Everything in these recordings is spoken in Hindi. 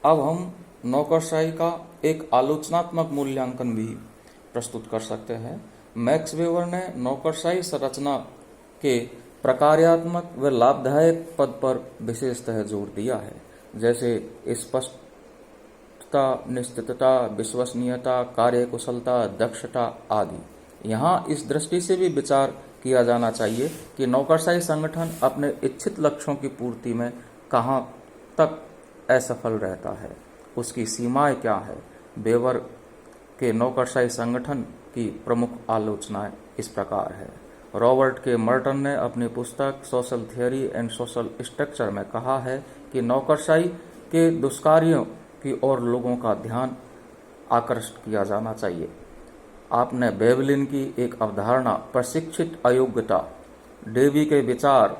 अब हम नौकरशाही का एक आलोचनात्मक मूल्यांकन भी प्रस्तुत कर सकते हैं। मैक्स वेबर ने नौकरशाही संरचना के प्रकार्यात्मक व लाभदायक पद पर विशेषतः जोर दिया है, जैसे स्पष्टता, निश्चितता, विश्वसनीयता, कार्यकुशलता, दक्षता आदि। यहाँ इस दृष्टि से भी विचार किया जाना चाहिए कि नौकरशाही संगठन अपने इच्छित लक्ष्यों की पूर्ति में कहाँ तक असफल रहता है, उसकी सीमाएं क्या है। वेबर के नौकरशाही संगठन की प्रमुख आलोचनाएं इस प्रकार है। रॉबर्ट के मर्टन ने अपनी पुस्तक social theory and social structure में कहा है कि नौकरशाही के दुष्कार्यों की ओर लोगों का ध्यान आकर्षित किया जाना चाहिए। आपने बेवलिन की एक अवधारणा प्रशिक्षित अयोग्यता, डेवी के विचार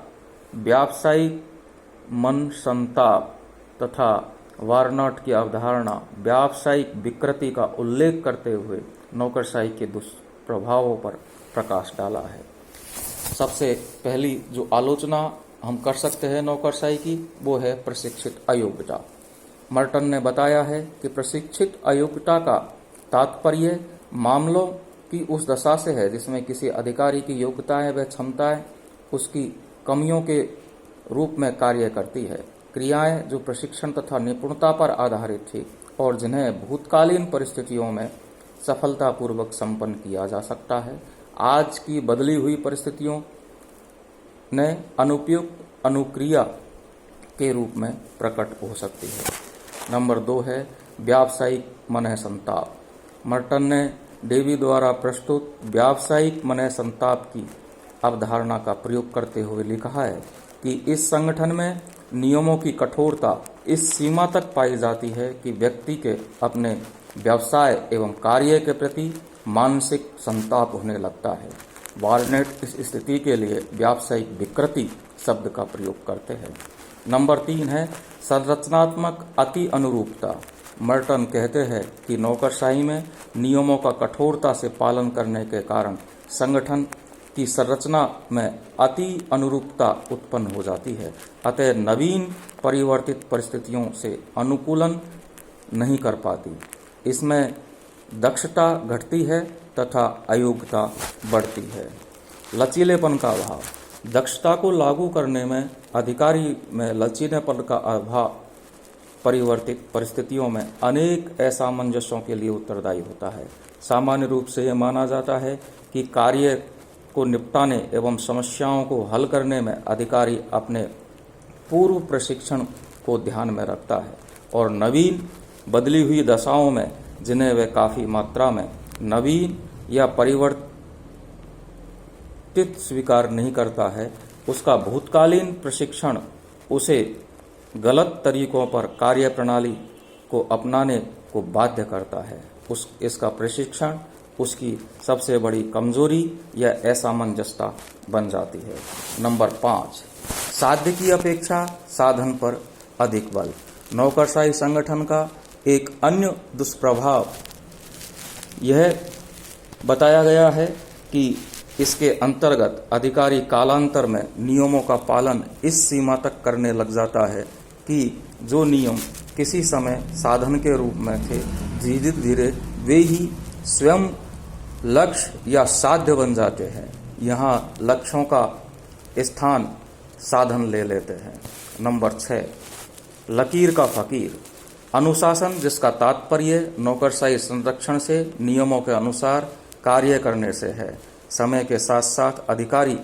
व्यावसायिक मन संताप तथा वार्नट की अवधारणा व्यावसायिक विकृति का उल्लेख करते हुए नौकरशाही के दुष्प्रभावों पर प्रकाश डाला है। सबसे पहली जो आलोचना हम कर सकते हैं नौकरशाही की, वो है प्रशिक्षित अयोग्यता। मर्टन ने बताया है कि प्रशिक्षित अयोग्यता का तात्पर्य मामलों की उस दशा से है जिसमें किसी अधिकारी की योग्यताएं व क्षमताएं उसकी कमियों के रूप में कार्य करती है। क्रियाएं जो प्रशिक्षण तथा निपुणता पर आधारित थी और जिन्हें भूतकालीन परिस्थितियों में सफलतापूर्वक संपन्न किया जा सकता है, आज की बदली हुई परिस्थितियों ने अनुपयुक्त अनुक्रिया के रूप में प्रकट हो सकती है। नंबर 2 है व्यावसायिक मनः संताप। मर्टन ने डेवी द्वारा प्रस्तुत व्यावसायिक मनः संताप की अवधारणा का प्रयोग करते हुए लिखा है कि इस संगठन में नियमों की कठोरता इस सीमा तक पाई जाती है कि व्यक्ति के अपने व्यवसाय एवं कार्य के प्रति मानसिक संताप होने लगता है। वार्नेट इस स्थिति के लिए व्यावसायिक विकृति शब्द का प्रयोग करते हैं। नंबर 3 है संरचनात्मक अति अनुरूपता। मर्टन कहते हैं कि नौकरशाही में नियमों का कठोरता से पालन करने के कारण संगठन की संरचना में अति अनुरूपता उत्पन्न हो जाती है, अतः नवीन परिवर्तित परिस्थितियों से अनुकूलन नहीं कर पाती। इसमें दक्षता घटती है तथा अयोग्यता बढ़ती है। लचीलेपन का अभाव। दक्षता को लागू करने में अधिकारी में लचीलेपन का अभाव परिवर्तित परिस्थितियों में अनेक असामंजस्यों के लिए उत्तरदायी होता है। सामान्य रूप से यह माना जाता है कि कार्य को निपटाने एवं समस्याओं को हल करने में अधिकारी अपने पूर्व प्रशिक्षण को ध्यान में रखता है और नवीन बदली हुई दशाओं में, जिन्हें वह काफ़ी मात्रा में नवीन या परिवर्तित स्वीकार नहीं करता है, उसका भूतकालीन प्रशिक्षण उसे गलत तरीकों पर कार्य प्रणाली को अपनाने को बाध्य करता है। इसका प्रशिक्षण उसकी सबसे बड़ी कमजोरी या असामंजस्यता बन जाती है। नंबर 5 साध्य की अपेक्षा साधन पर अधिक बल। नौकरशाही संगठन का एक अन्य दुष्प्रभाव यह बताया गया है कि इसके अंतर्गत अधिकारी कालांतर में नियमों का पालन इस सीमा तक करने लग जाता है कि जो नियम किसी समय साधन के रूप में थे, धीरे धीरे वे ही स्वयं लक्ष्य या साध्य बन जाते हैं। यहाँ लक्ष्यों का स्थान साधन ले लेते हैं। नंबर 6 लकीर का फकीर। अनुशासन, जिसका तात्पर्य नौकरशाही संरक्षण से नियमों के अनुसार कार्य करने से है, समय के साथ साथ अधिकारी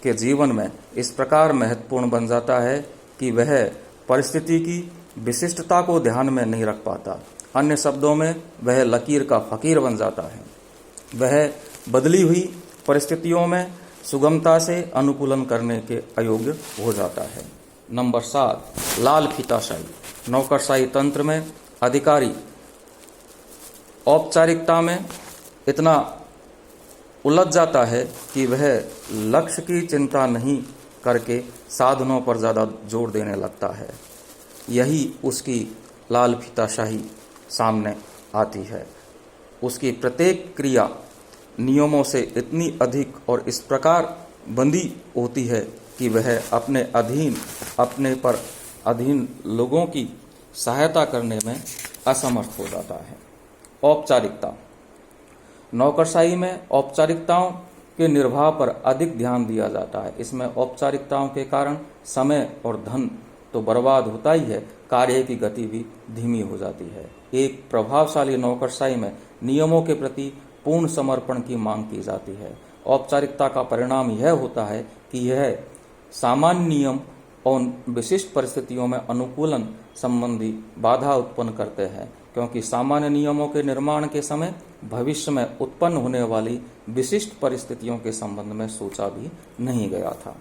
के जीवन में इस प्रकार महत्वपूर्ण बन जाता है कि वह परिस्थिति की विशिष्टता को ध्यान में नहीं रख पाता। अन्य शब्दों में वह लकीर का फकीर बन जाता है। वह बदली हुई परिस्थितियों में सुगमता से अनुकूलन करने के अयोग्य हो जाता है। नंबर 7 लाल फीताशाही। नौकरशाही तंत्र में अधिकारी औपचारिकता में इतना उलझ जाता है कि वह लक्ष्य की चिंता नहीं करके साधनों पर ज़्यादा जोर देने लगता है। यही उसकी लाल फीताशाही सामने आती है। उसकी प्रत्येक क्रिया नियमों से इतनी अधिक और इस प्रकार बंधी होती है कि वह अपने पर अधीन लोगों की सहायता करने में असमर्थ हो जाता है। औपचारिकता। नौकरशाही में औपचारिकताओं के निर्वाह पर अधिक ध्यान दिया जाता है। इसमें औपचारिकताओं के कारण समय और धन तो बर्बाद होता ही है, कार्य की गति भी धीमी हो जाती है। एक प्रभावशाली नौकरशाही में नियमों के प्रति पूर्ण समर्पण की मांग की जाती है। औपचारिकता का परिणाम यह होता है कि यह सामान्य नियम और विशिष्ट परिस्थितियों में अनुकूलन संबंधी बाधा उत्पन्न करते हैं, क्योंकि सामान्य नियमों के निर्माण के समय भविष्य में उत्पन्न होने वाली विशिष्ट परिस्थितियों के संबंध में सोचा भी नहीं गया था।